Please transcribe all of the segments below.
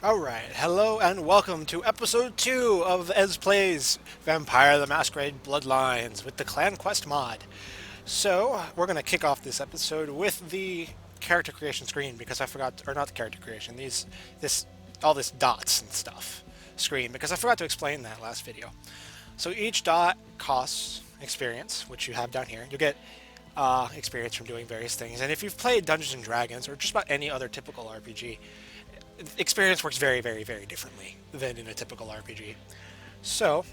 Alright, hello and welcome to episode 2 of Ez Plays Vampire the Masquerade Bloodlines with the Clan Quest mod. So, we're going to kick off this episode with the character creation screen because I forgot, or not the character creation, all this dots and stuff screen because I forgot to explain that last video. So each dot costs experience, which you have down here. You get experience from doing various things, and if you've played Dungeons and Dragons or just about any other typical RPG, experience works very, very, very differently than in a typical RPG. So,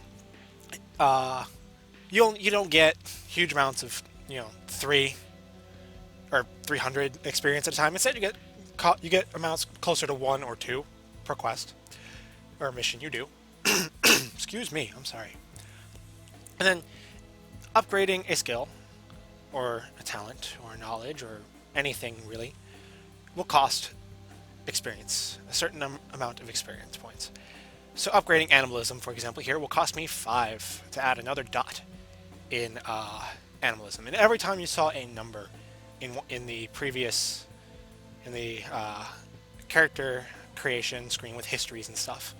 you don't get huge amounts of 300 experience at a time. Instead, you get amounts closer to 1 or 2 per quest or mission you do. Excuse me, I'm sorry. And then upgrading a skill or a talent or knowledge or anything really will cost experience, a certain amount of experience points. So upgrading animalism, for example, here will cost me 5 to add another dot in animalism. And every time you saw a number in the character creation screen with histories and stuff,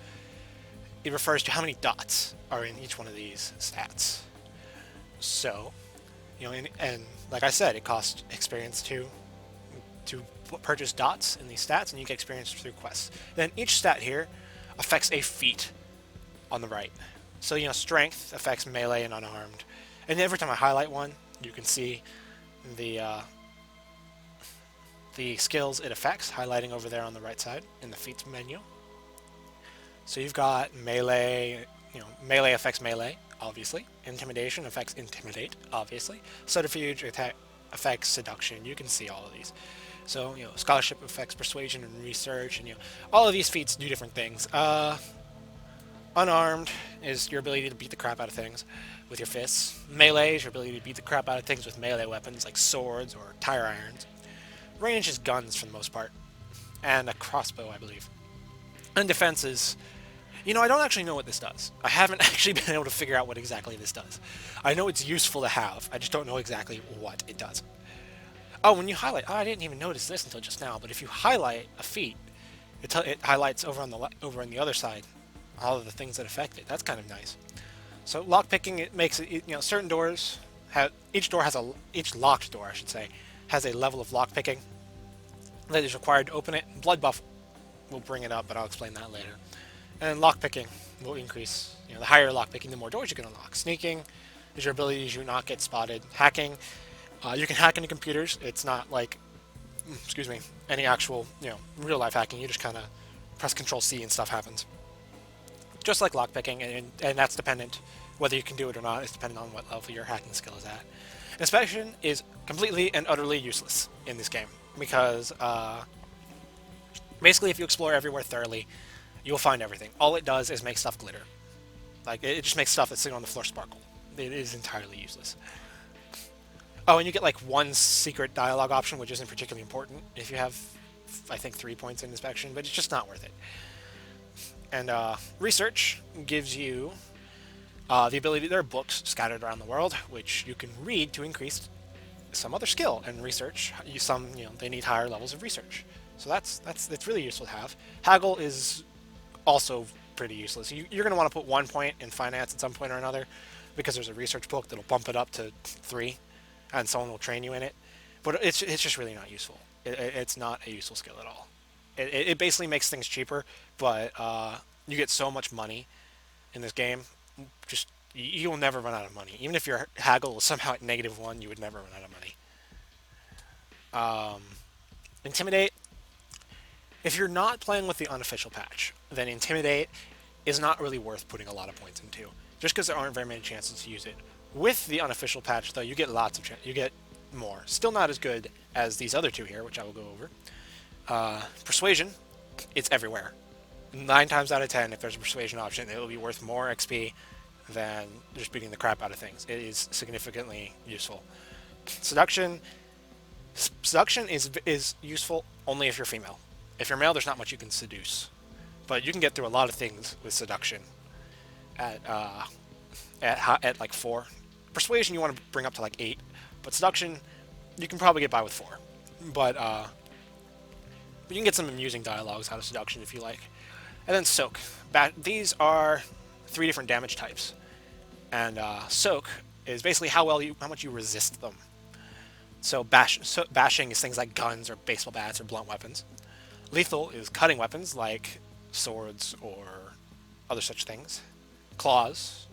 it refers to how many dots are in each one of these stats. So, and like I said, it costs experience to purchase dots in these stats, and you get experience through quests. Then each stat here affects a feat on the right. So, strength affects melee and unarmed. And every time I highlight one, you can see the skills it affects highlighting over there on the right side in the feats menu. So you've got melee, melee affects melee, obviously. Intimidation affects intimidate, obviously. Subterfuge affects seduction. You can see all of these. So, scholarship affects persuasion and research, and all of these feats do different things. Unarmed is your ability to beat the crap out of things with your fists. Melee is your ability to beat the crap out of things with melee weapons like swords or tire irons. Range is guns for the most part, and a crossbow, I believe. And defense is, I don't actually know what this does. I haven't actually been able to figure out what exactly this does. I know it's useful to have, I just don't know exactly what it does. Oh, when you highlight, I didn't even notice this until just now, but if you highlight a feat, it highlights over on the other side all of the things that affect it. That's kind of nice. So lockpicking, it makes it, certain doors each locked door, I should say, has a level of lockpicking that is required to open it. Blood buff will bring it up, but I'll explain that later. And lockpicking will increase. The higher lockpicking, the more doors you can unlock. Sneaking is your ability to not get spotted. Hacking. You can hack into computers. It's not like, any actual, real life hacking. You just kind of press Control C and stuff happens. Just like lockpicking, and that's dependent, whether you can do it or not, it's dependent on what level your hacking skill is at. Inspection is completely and utterly useless in this game, because basically if you explore everywhere thoroughly, you'll find everything. All it does is make stuff glitter. Like, it just makes stuff that's sitting on the floor sparkle. It is entirely useless. Oh, and you get like one secret dialogue option, which isn't particularly important if you have, I think, 3 points in inspection, but it's just not worth it. And research gives you the ability. There are books scattered around the world which you can read to increase some other skill. And research, they need higher levels of research, so that's really useful to have. Haggle is also pretty useless. You're going to want to put 1 point in finance at some point or another, because there's a research book that'll bump it up to 3. And someone will train you in it, but it's just really not useful. It's not a useful skill at all. It basically makes things cheaper, but you get so much money in this game, just you'll never run out of money. Even if your haggle is somehow at -1, you would never run out of money. Intimidate. If you're not playing with the unofficial patch, then Intimidate is not really worth putting a lot of points into, just because there aren't very many chances to use it. With the unofficial patch, though, you get you get more. Still not as good as these other two here, which I will go over. Persuasion, it's everywhere. 9 times out of 10, if there's a persuasion option, it will be worth more XP than just beating the crap out of things. It is significantly useful. Seduction is useful only if you're female. If you're male, there's not much you can seduce, but you can get through a lot of things with seduction at like 4. Persuasion you want to bring up to like 8, but seduction you can probably get by with 4. But you can get some amusing dialogues out of seduction if you like. And then soak. These are three different damage types, and soak is basically how much you resist them. So bashing is things like guns or baseball bats or blunt weapons. Lethal is cutting weapons like swords or other such things. Claws,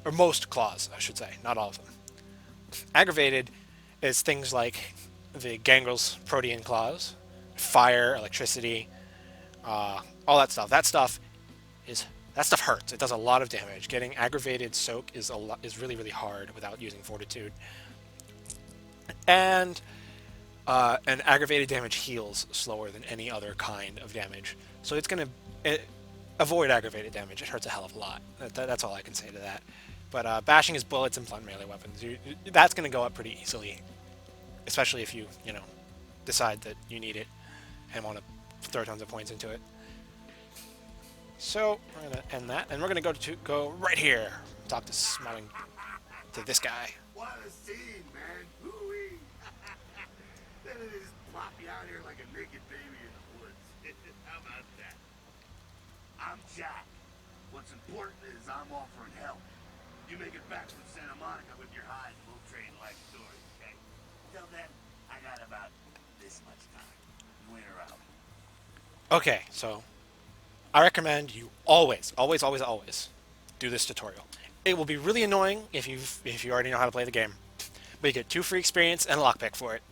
or most claws, I should say, not all of them. Aggravated is things like the Gangrel's protean claws, fire, electricity, all that stuff. That stuff hurts. It does a lot of damage. Getting aggravated soak is really really hard without using fortitude. And aggravated damage heals slower than any other kind of damage. So it's gonna avoid aggravated damage. It hurts a hell of a lot. That's all I can say to that. But bashing is bullets and blunt melee weapons. That's gonna go up pretty easily, especially if you know decide that you need it and want to throw tons of points into it. So we're gonna end that, and we're gonna go right here. Talk to this guy. What a scene, man! Hoo-wee! Then they just plop you out here like a naked baby in the woods. How about that? I'm Jack. What's important is I'm offering help. You make it back from Santa Monica with your hide, and we'll trade life stories, okay? Till then, I got about this much time. You in or out? Okay, so I recommend you always, always, always, always do this tutorial. It will be really annoying if you already know how to play the game, but you get 2 free experience and a lockpick for it,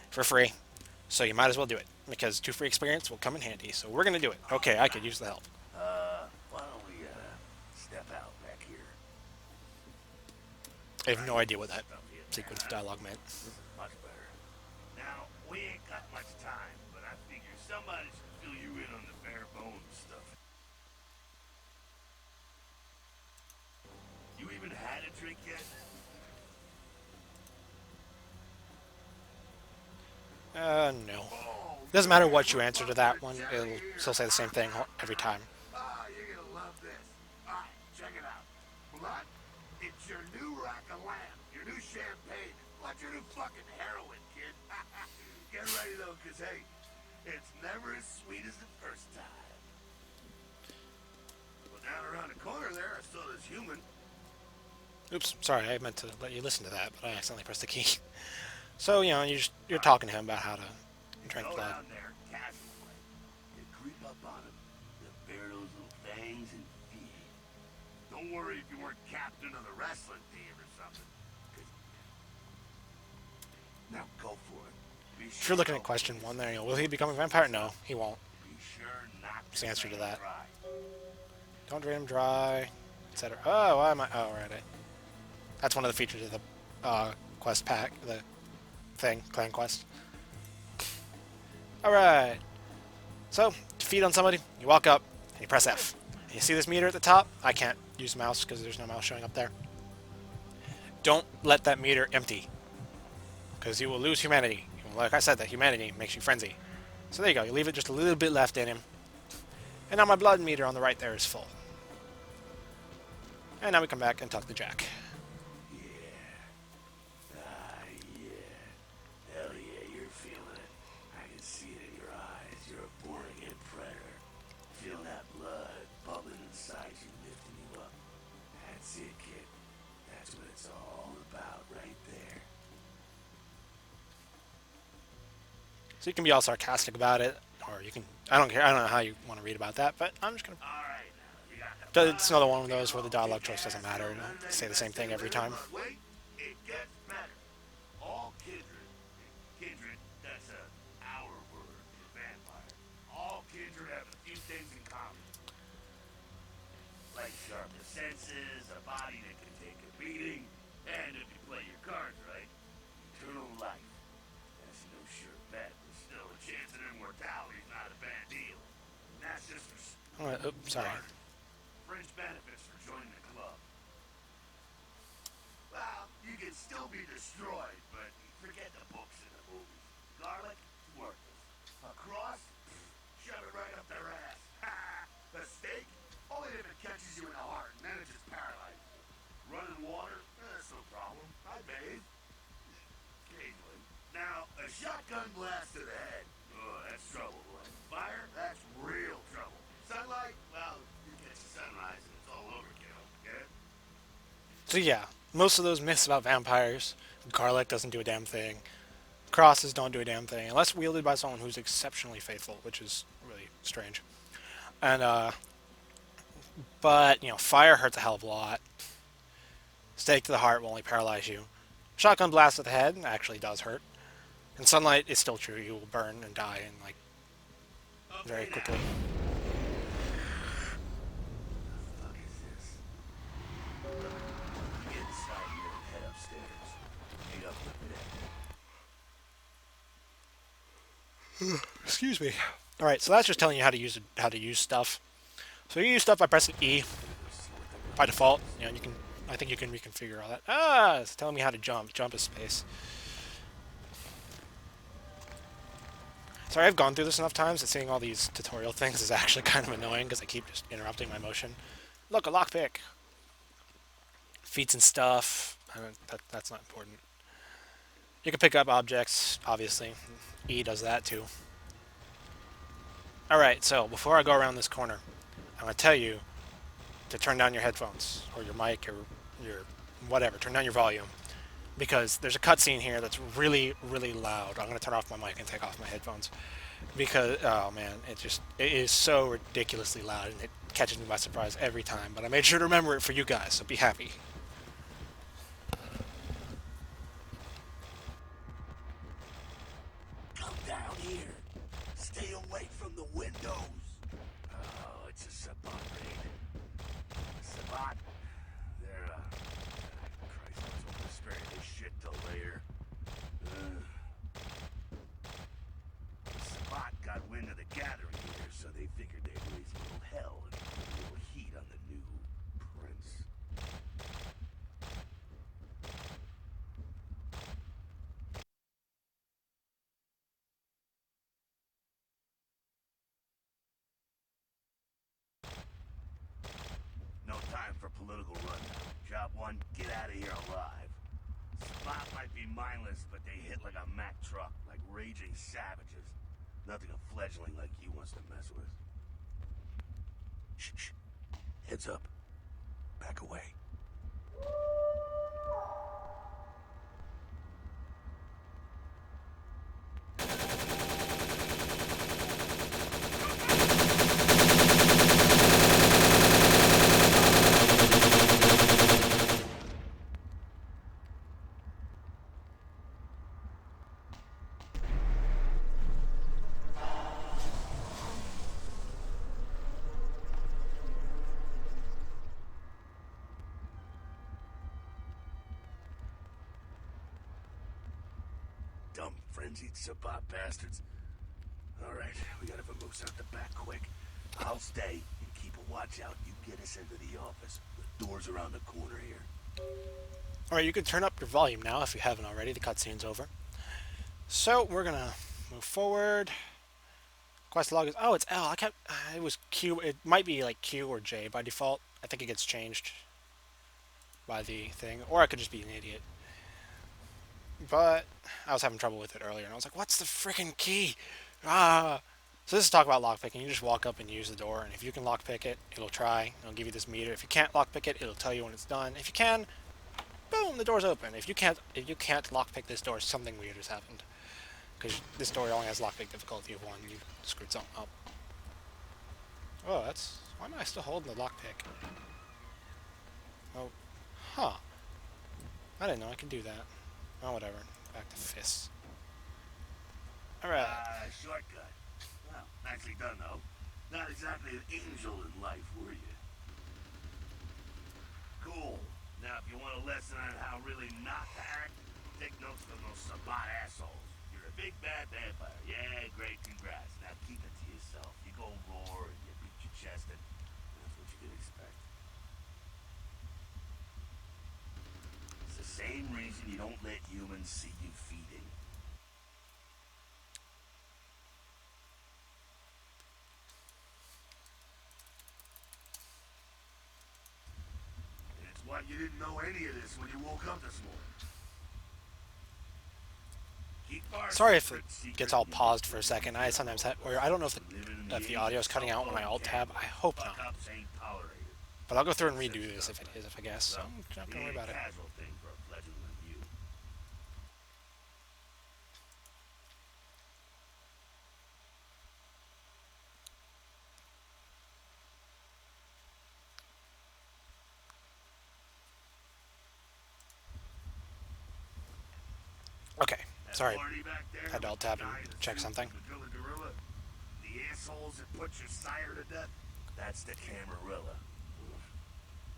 for free. So you might as well do it because 2 free experience will come in handy. So we're gonna do it. Okay, I could use the help. Why don't we step out back here? I have no idea what that sequence of dialogue meant. This is much better. Now we ain't got much time, but I figure somebody should fill you in on the bare bones stuff. You even had a drink yet? No. Doesn't matter what you answer to that one, it'll still say the same thing every time. Ah, you're gonna love this. Alright, check it out. Blood, it's your new rack of lamb, your new champagne, like your new fucking heroin, kid. Get ready though, cause hey, it's never as sweet as the first time. Well, down around the corner there, I saw this human. Oops, sorry, I meant to let you listen to that, but I accidentally pressed the key. So, you're talking to him about how to drink Go blood. down there, casual. You creep up on him, you bare those little fangs and feed. Don't worry if you weren't captain of the wrestling team or something. Now go for it. Be If sure you're looking at don't question 1 there, will he become a vampire? No, he won't. Be sure not Just the answer to that. dry. Don't drain him dry, etc. Oh, why am I? Oh, right. That's one of the features of the quest pack, the clan quest. Alright. So, to feed on somebody, you walk up and you press F. And you see this meter at the top? I can't use the mouse because there's no mouse showing up there. Don't let that meter empty, because you will lose humanity. Like I said, that humanity makes you frenzy. So there you go, you leave it just a little bit left in him. And now my blood meter on the right there is full. And now we come back and talk to Jack. Hell yeah, you're feeling it. I can see it in your eyes. You're a born-again predator. Feel that blood bubbling inside you, lifting you up. That's it, kid. That's what it's all about right there. So you can be all sarcastic about it, or you can... I don't care, I don't know how you want to read about that, but I'm just going to... Alright, you got the It's another one of those where the dialogue choice doesn't matter. It'll say the same thing every time. Wait, it gets better. All kindred, that's our word for vampire. All kindred have a few things in common. Like sharper senses, a body that can take a beating, and if you play your cards right, eternal life. That's no sure bet, but still a chance at immortality is not a bad deal. And that's just for Oops, sorry. fringe benefits for joining the club. Well, you can still be destroyed, but forget the books and the movies. Garlic, worthless. A cross, shove it right up their ass. A steak, only if it catches you in the heart, and then it just paralyzes you. Running water, that's no problem. I bathe. Occasionally. Now, a shotgun blast to the head. Oh, that's trouble, boy. Fire, that's real trouble. So yeah, most of those myths about vampires, garlic doesn't do a damn thing. Crosses don't do a damn thing unless wielded by someone who's exceptionally faithful, which is really strange. And but fire hurts a hell of a lot. Stake to the heart will only paralyze you. Shotgun blast to the head actually does hurt. And sunlight is still true. You will burn and die in like very Okay quickly. now. The fuck is this? Get inside here and head upstairs. Meet up with me. Excuse me. All right, so that's just telling you how to use stuff. So you use stuff by pressing E by default. You can. I think you can reconfigure all that. Ah, it's telling me how to jump. Jump is space. Sorry, I've gone through this enough times that seeing all these tutorial things is actually kind of annoying because I keep just interrupting my motion. Look, a lockpick. Feats and stuff. That's not important. You can pick up objects, obviously. E does that too. Alright, so before I go around this corner, I'm going to tell you to turn down your headphones or your mic or your whatever. Turn down your volume because there's a cutscene here that's really, really loud. I'm going to turn off my mic and take off my headphones because, oh man, it is so ridiculously loud and it catches me by surprise every time. But I made sure to remember it for you guys, so be happy. Come down here. Stay away from the windows. Oh, it's a Sabat raid. Sabat, they're, Christ, I was hoping to spare this shit till later. The Sabat got wind of the gathering here, so they figured they'd raise a little hell and put a little heat on the new prince. No time for political rundown. Job one, get out of here alive. Spot might be mindless, but they hit like a Mack truck, like raging savages. Nothing a fledgling like you wants to mess with. Shh, shh. Heads up. Back away. Dumb, frenzied Sabat bastards. Alright, we gotta vamoose out the back quick. I'll stay and keep a watch out. You get us into the office. The door's around the corner here. Alright, you can turn up your volume now if you haven't already. The cutscene's over. So we're gonna move forward. Quest log is it's L. I kept it was Q. It might be like Q or J by default. I think it gets changed by the thing, or I could just be an idiot. But I was having trouble with it earlier, and I was like, "What's the freaking key?" Ah. So this is talk about lockpicking. You just walk up and use the door, and if you can lockpick it, it'll try. It'll give you this meter. If you can't lockpick it, it'll tell you when it's done. If you can, boom, the door's open. If you can't lockpick this door, something weird has happened. Because this door only has lockpick difficulty of 1. You screwed something up. Oh, that's... Why am I still holding the lockpick? Oh. Huh. I didn't know I could do that. Oh, whatever. Back to fists. Alright. Shortcut. Well, nicely done, though. Not exactly an angel in life, were you? Cool. Now, if you want a lesson on how really not to act, take notes from those Sabat assholes. You're a big bad vampire. Yeah, great, congrats. Now keep it to yourself. You go roar and you beat your chest, and that's what you can expect. It's the same reason you don't let humans see you feeding. It's why you didn't know any of this when you woke up this morning. Sorry if it gets all paused for a second. I sometimes have... Or I don't know if the audio is cutting out when I alt-tab. I hope not. Fuck-ups ain't tolerated. But I'll go through and redo this if it is, if I guess. So I'm not He gonna worry ain't about it. casual thing for a fledgling like you. Okay. That Sorry. party back there Had to alt with the tab and guy in the check suit something. and the gorilla, the assholes that put your sire to death, that's the Camarilla.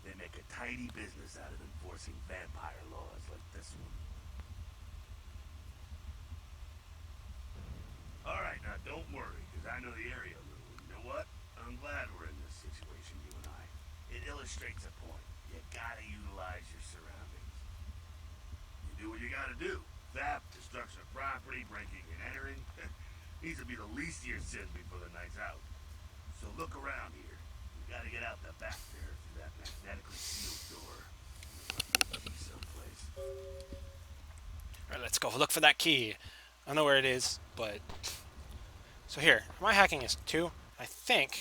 They make a tidy business out of enforcing vampire laws like this one. Alright, now don't worry, because I know the area a little. You know what? I'm glad we're in this situation, you and I. It illustrates a point. You gotta utilize your surroundings. You do what you gotta do. Theft, destruction of property, breaking and entering. These will be the least of your sins before the night's out. So look around here. You gotta get out the back there through that magnetically sealed door. Left your key someplace. Alright, let's go look for that key. I don't know where it is, but... So here, my hacking is 2. I think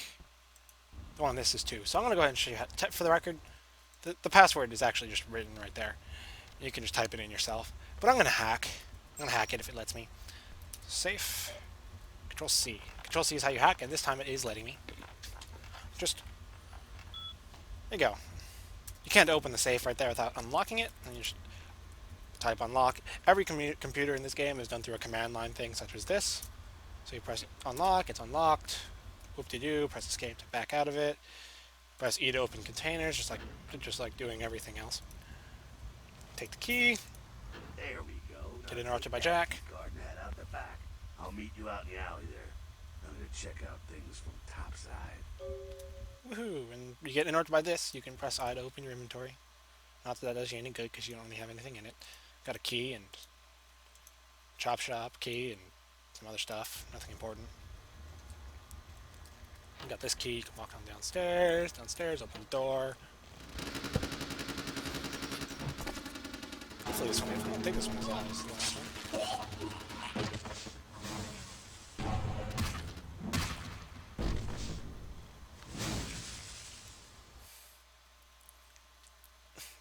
the one on this is 2. So I'm going to go ahead and show you how to, for the record, the password is actually just written right there. You can just type it in yourself. But I'm going to hack. I'm going to hack it if it lets me. Safe. Control C. Control C is how you hack, and this time it is letting me. Just... There you go. You can't open the safe right there without unlocking it, and you just type unlock. Every computer in this game is done through a command line thing, such as this. So you press unlock, it's unlocked. Whoop-de-doo, press escape to back out of it. Press E to open containers, just like doing everything else. Take the key. There we go. Get interrupted by Jack. Garden head out the back. I'll meet you out in the alley there. I'm gonna check out things from topside. Woohoo! And you get interrupted by this. You can press I to open your inventory. Not that does you any good because you don't really have anything in it. Got a key and chop shop key and some other stuff. Nothing important. You got this key. You can walk on downstairs. Downstairs, open the door. Hopefully this one is. I don't think this one is out. This is the last one.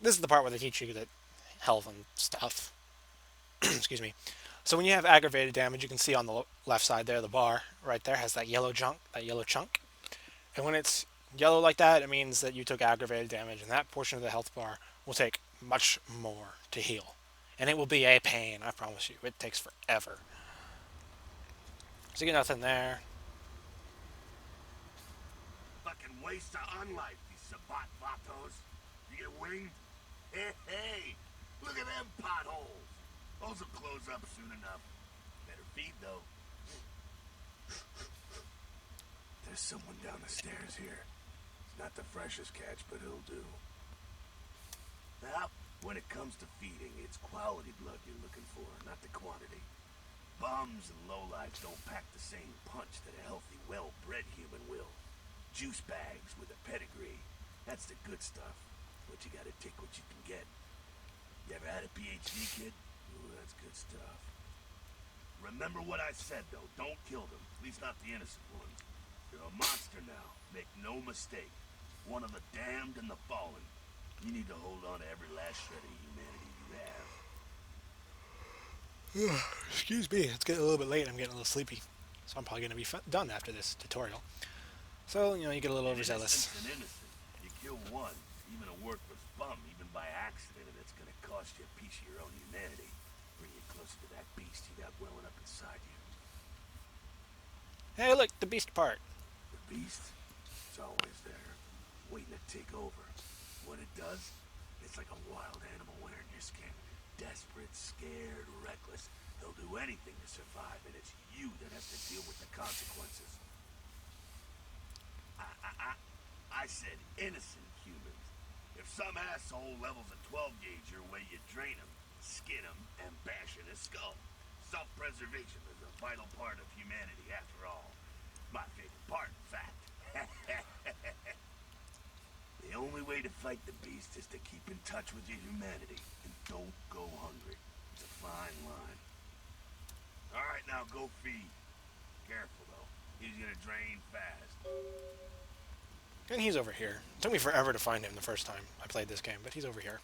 This is the part where they teach you that health and stuff. Excuse me. So when you have aggravated damage, you can see on the left side there, the bar right there has that yellow chunk. And when it's yellow like that, it means that you took aggravated damage, and that portion of the health bar will take much more to heal. And it will be a pain, I promise you. It takes forever. So you get nothing there. Fucking waste of unlife, these sabat vatos. You get winged? Hey, look at them potholes. Those will close up soon enough. Better feed, though. There's someone down the stairs here. It's not the freshest catch, but he'll do. Now, when it comes to feeding, it's quality blood you're looking for, not the quantity. Bums and lowlifes don't pack the same punch that a healthy, well-bred human will. Juice bags with a pedigree. That's the good stuff. But you gotta take what you can get. You ever had a PhD, kid? Ooh, that's good stuff. Remember what I said, though. Don't kill them. At least not the innocent ones. You're a monster now. Make no mistake. One of the damned and the fallen. You need to hold on to every last shred of humanity you have. Excuse me, it's getting a little bit late. I'm getting a little sleepy. So I'm probably going to be done after this tutorial. So, you get a little overzealous. Innocent's an innocent. You kill one, even a worthless bum, even by accident, and it's going to cost you a piece of your own humanity. Bring you closer to that beast you got welling up inside you. Hey, look, the beast part. The beast? It's always there, waiting to take over. What it does, it's like a wild animal wearing your skin. Desperate, scared, reckless. They'll do anything to survive, and it's you that has to deal with the consequences. I said innocent humans. If some asshole levels a 12 gauge your way, you drain him, skin him, and bash in his skull. Self-preservation is a vital part of humanity, after all. My favorite part, in fact. The only way to fight the beast is to keep in touch with your humanity, and don't go hungry. It's a fine line. Alright, now go feed. Careful, though. He's gonna drain fast. And he's over here. It took me forever to find him the first time I played this game, but he's over here.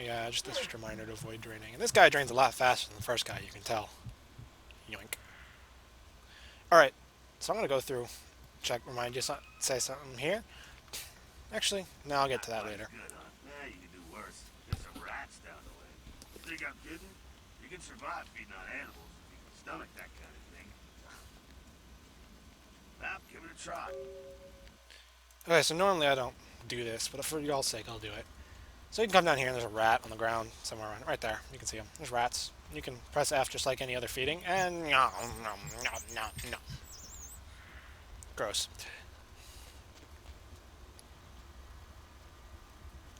Yeah, just this reminder to avoid draining. And this guy drains a lot faster than the first guy, you can tell. Yoink. Alright, so I'm going to go through, check, remind you, say something here. Actually, no, I'll get to that later. Good, huh? Yeah, you can do worse. There's some rats down the way. Think I'm kidding? You can survive feeding on animals if you can stomach that kind of thing. Well, give it a try. Okay, so normally I don't do this, but for y'all's sake, I'll do it. So you can come down here and there's a rat on the ground somewhere around, right there. You can see him. There's rats. You can press F just like any other feeding, and no. Gross.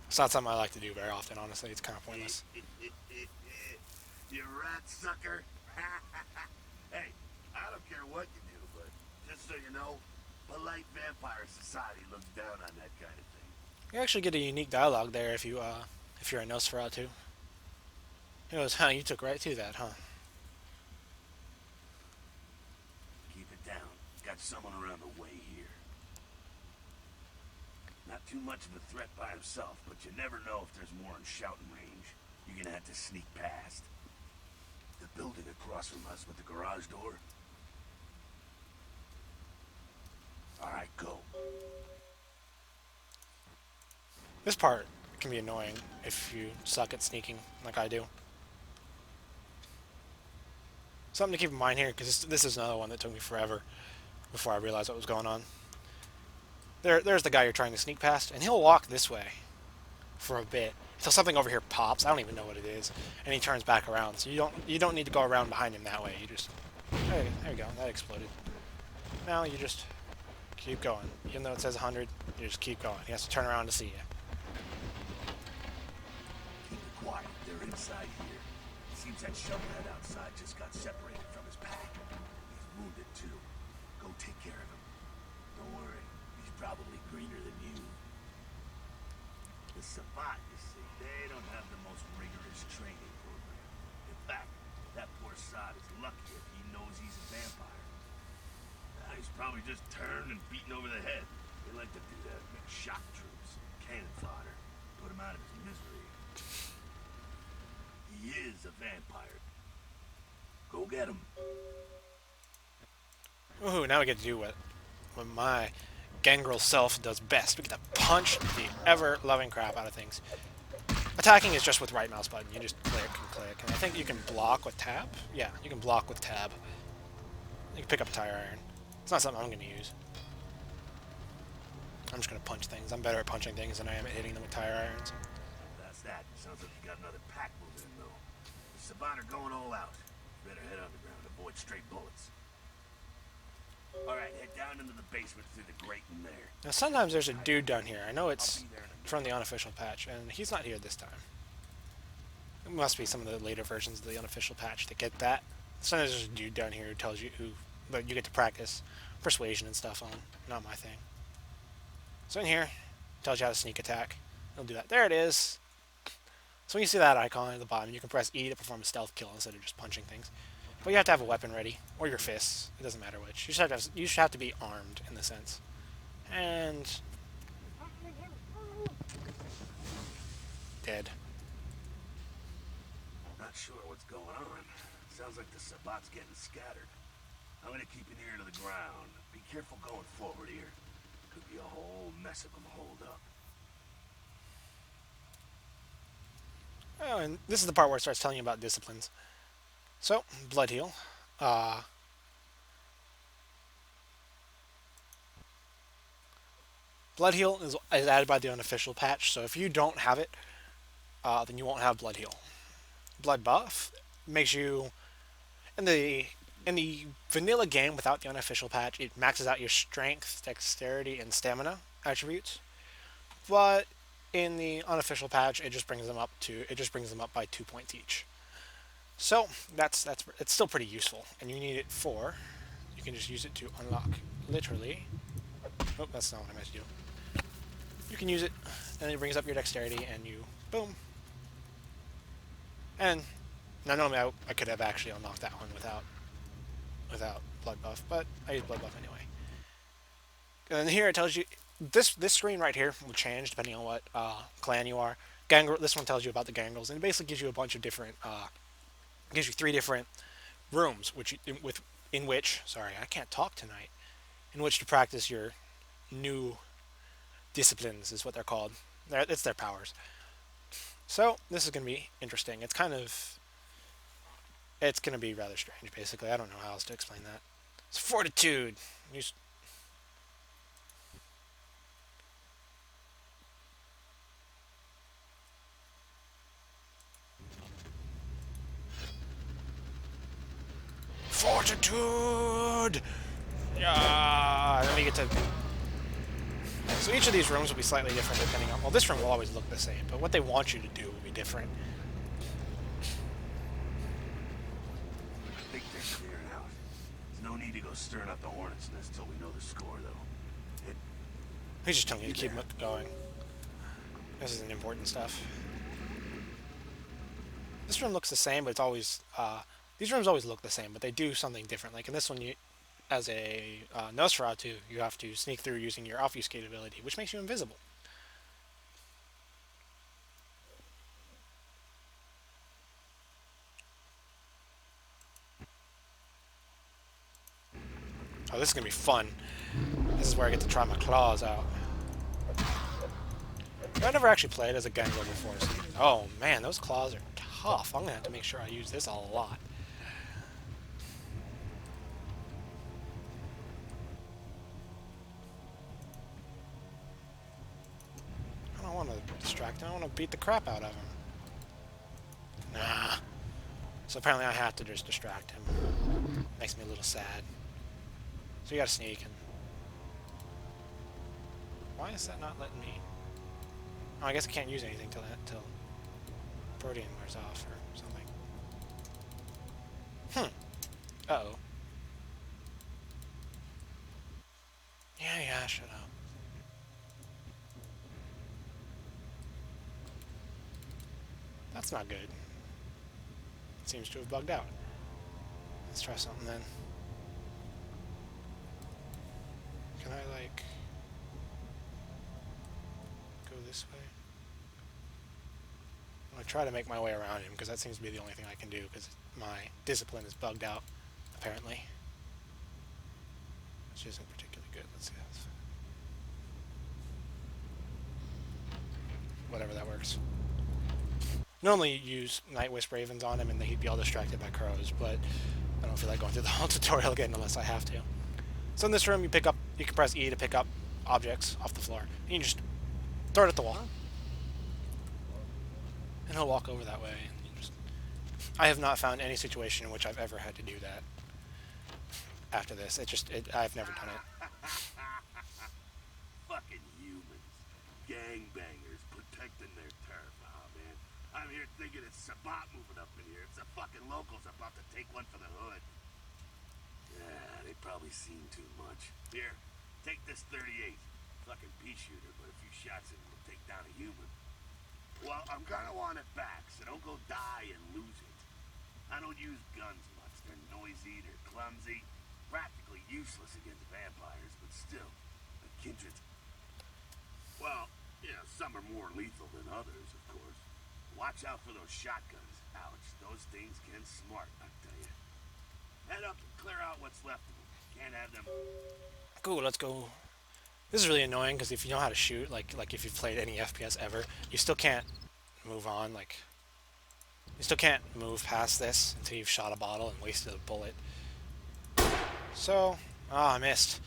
It's not something I like to do very often, honestly. It's kind of pointless. You rat sucker. Hey, I don't care what you do, but just so you know, polite vampire society looks down on that kind of thing. You actually get a unique dialogue there if you're a Nosferatu. He goes, huh, you took right to that, huh? Keep it down. Got someone around the way here. Not too much of a threat by himself, but you never know if there's more in shouting range. You're gonna have to sneak past. The building across from us with the garage door. Alright, go. This part can be annoying if you suck at sneaking like I do. Something to keep in mind here, because this is another one that took me forever before I realized what was going on. There's the guy you're trying to sneak past, and he'll walk this way for a bit until something over here pops. I don't even know what it is, and he turns back around. So you don't need to go around behind him that way. You just there you go. That exploded. Now you just keep going, even though it says 100. You just keep going. He has to turn around to see you. Keep it quiet. They're inside here. Seems that shovelhead outside just got separated from his pack. He's wounded too. Go take care of him. Don't worry. He's probably greener than you. The Savant, you see, they don't have the most rigorous training program. In fact, that poor sod is lucky if he knows he's a vampire. He's probably just turned and beaten over the head. They like to do that, make shock troops, cannon fodder, put him out of his misery. He is a vampire. Go get him. Ooh, now we get to do what my gangrel self does best. We get to punch the ever-loving crap out of things. Attacking is just with right mouse button. You just click and click. And I think you can block with tab. Yeah, you can block with tab. You can pick up a tire iron. It's not something I'm going to use. I'm just going to punch things. I'm better at punching things than I am at hitting them with tire irons. That's that. Sounds like you got another pack moving in, though. The Savant are going all out. Better head underground. Avoid straight bullets. Alright, head down into the basement through the grate in there. Now, sometimes there's a dude down here. I know it's from the unofficial patch, and he's not here this time. It must be some of the later versions of the unofficial patch that get that. Sometimes there's a dude down here who tells you but you get to practice persuasion and stuff on. Not my thing. So in here, tells you how to sneak attack. It'll do that. There it is. So when you see that icon at the bottom, you can press E to perform a stealth kill instead of just punching things. But you have to have a weapon ready, or your fists. It doesn't matter which. You should have to be armed in the sense. And dead. Not sure what's going on. Sounds like the Savant's getting scattered. I'm gonna keep an ear to the ground. Be careful going forward here. Could be a whole mess of them holed up. Oh, and this is the part where it starts telling you about disciplines. So, blood heal. Blood heal is added by the unofficial patch, so if you don't have it, then you won't have blood heal. Blood buff makes you in the vanilla game without the unofficial patch, it maxes out your strength, dexterity, and stamina attributes. But in the unofficial patch, it just brings them up by 2 points each. So it's still pretty useful, and you need it for. You can just use it to unlock literally. Oh, that's not what I meant to do. You can use it, and it brings up your dexterity, and you boom. And now normally I could have actually unlocked that one without blood buff, but I use blood buff anyway. And here it tells you this screen right here will change depending on what clan you are. Gangrel. This one tells you about the gangrels, and it basically gives you a bunch of different. Gives you three different rooms, in which sorry I can't talk tonight. In which to practice your new disciplines is what they're called. It's their powers. So this is going to be interesting. It's going to be rather strange. Basically, I don't know how else to explain that. It's fortitude. Use fortitude. Yeah. Then we get to. So each of these rooms will be slightly different depending on. Well, this room will always look the same, but what they want you to do will be different. I think they're clearing out. There's no need to go stirring up the hornet's nest till we know the score, though. He's just telling you to keep going. This isn't important stuff. This room looks the same, but it's always. These rooms always look the same, but they do something different. Like in this one, as a Nosferatu, you have to sneak through using your obfuscate ability, which makes you invisible. Oh, this is gonna be fun. This is where I get to try my claws out. I never actually played as a Gangler before. So, oh man, those claws are tough. I'm gonna have to make sure I use this a lot. I don't want to distract him. I want to beat the crap out of him. Nah. So apparently I have to just distract him. Makes me a little sad. So you gotta sneak and... Why is that not letting me... Oh, I guess I can't use anything till Protean wears off or something. Uh-oh. Yeah, shut up. That's not good. It seems to have bugged out. Let's try something then. Can I, like... go this way? I'm gonna try to make my way around him, because that seems to be the only thing I can do, because my discipline is bugged out, apparently. Which isn't particularly good. Let's see. Whatever, that works. Normally use Night Wisp Ravens on him and he'd be all distracted by crows, but I don't feel like going through the whole tutorial again unless I have to. So in this room you can press E to pick up objects off the floor. And you just throw it at the wall. And he'll walk over that way. And I have not found any situation in which I've ever had to do that after this. I've never done it. Fucking humans. Gangbangers protecting their turf. Oh, man. I'm here thinking it's Sabat moving up in here. It's the fucking locals about to take one for the hood. Yeah, they probably seen too much. Here, take this 38. Fucking pea shooter, but a few shots and we'll take down a human. Well, I'm gonna want it back, so don't go die and lose it. I don't use guns much. They're noisy, they're clumsy, practically useless against vampires, but still, a kindred. Well, yeah, some are more lethal than others, of course. Watch out for those shotguns. Ouch, those things can smart, I tell you. Head up and clear out what's left of them. Can't have them. Cool, let's go. This is really annoying because if you know how to shoot, like if you've played any FPS ever, you still can't move on. Like, you still can't move past this until you've shot a bottle and wasted a bullet. So, I missed.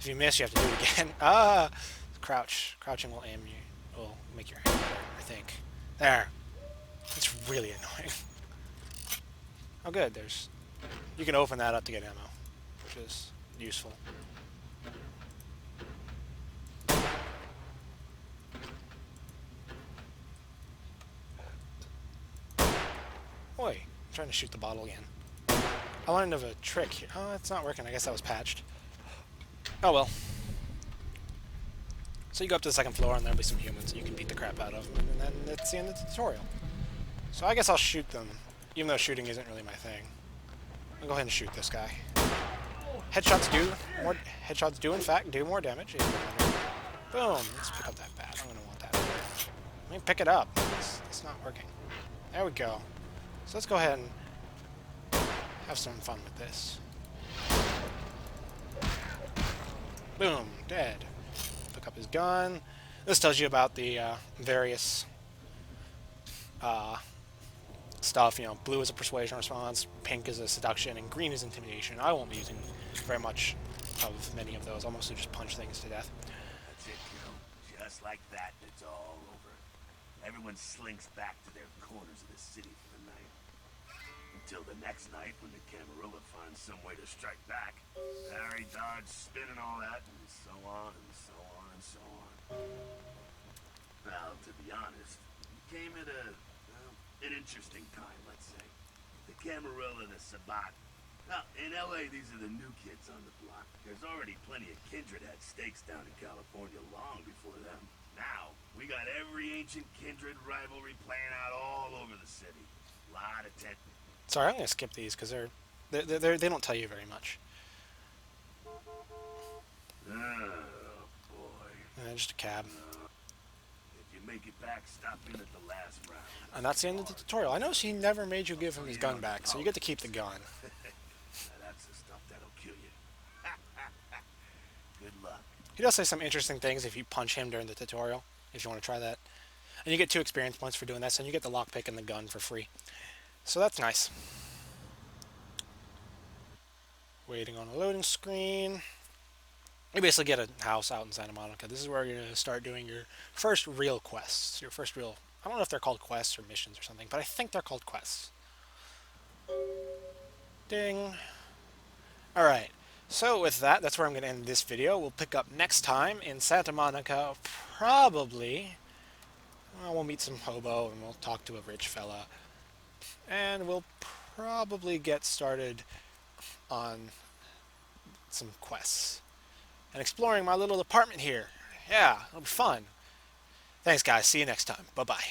If you miss, you have to do it again. Crouch. Crouching will aim you. Will make your aim better, I think. There. It's really annoying. Oh, good. You can open that up to get ammo, which is useful. Oi, I'm trying to shoot the bottle again. I learned of a trick here. Oh, it's not working. I guess that was patched. Oh well. So you go up to the second floor and there'll be some humans and you can beat the crap out of them, and then it's the end of the tutorial. So I guess I'll shoot them, even though shooting isn't really my thing. I'll go ahead and shoot this guy. Headshots do more. Headshots do in fact do more damage. Boom. Let's pick up that bat. I'm gonna want that. Let me pick it up. It's not working. There we go. So let's go ahead and have some fun with this. Boom. Dead. Pick up his gun. This tells you about the various stuff. You know, blue is a persuasion response, pink is a seduction, and green is intimidation. I won't be using very much of many of those. I'll mostly just punch things to death. That's it, kiddo. Just like that, it's all over. Everyone slinks back to their corners of the city for the night. Until the next night when the Camarilla finds some way to strike back. Parry, dodge, spin and all that, and so on and so on and so on. Well, to be honest, it came at an interesting time, let's say. The Camarilla, the Sabat. Now, in LA, these are the new kids on the block. There's already plenty of kindred had stakes down in California long before them. Now, we got every ancient kindred rivalry playing out all over the city. Lot of tent. Sorry, I'm gonna skip these because they don't tell you very much. Oh, boy. Just a cab. If you make it back, stop in at the last round. And that's the end of the tutorial. I noticed he never made you give him his gun back, so you get to keep the gun. That's the stuff that'll kill you. Good luck. He does say some interesting things if you punch him during the tutorial, if you want to try that. And you get 2 experience points for doing that, so you get the lockpick and the gun for free. So that's nice. Waiting on a loading screen. You basically get a house out in Santa Monica. This is where you're going to start doing your first real quests. Your first real... I don't know if they're called quests or missions or something, but I think they're called quests. Ding. Alright. So with that, that's where I'm going to end this video. We'll pick up next time in Santa Monica, probably. Well, we'll meet some hobo and we'll talk to a rich fella. And we'll probably get started on some quests. And exploring my little apartment here. Yeah, it'll be fun. Thanks, guys. See you next time. Bye-bye.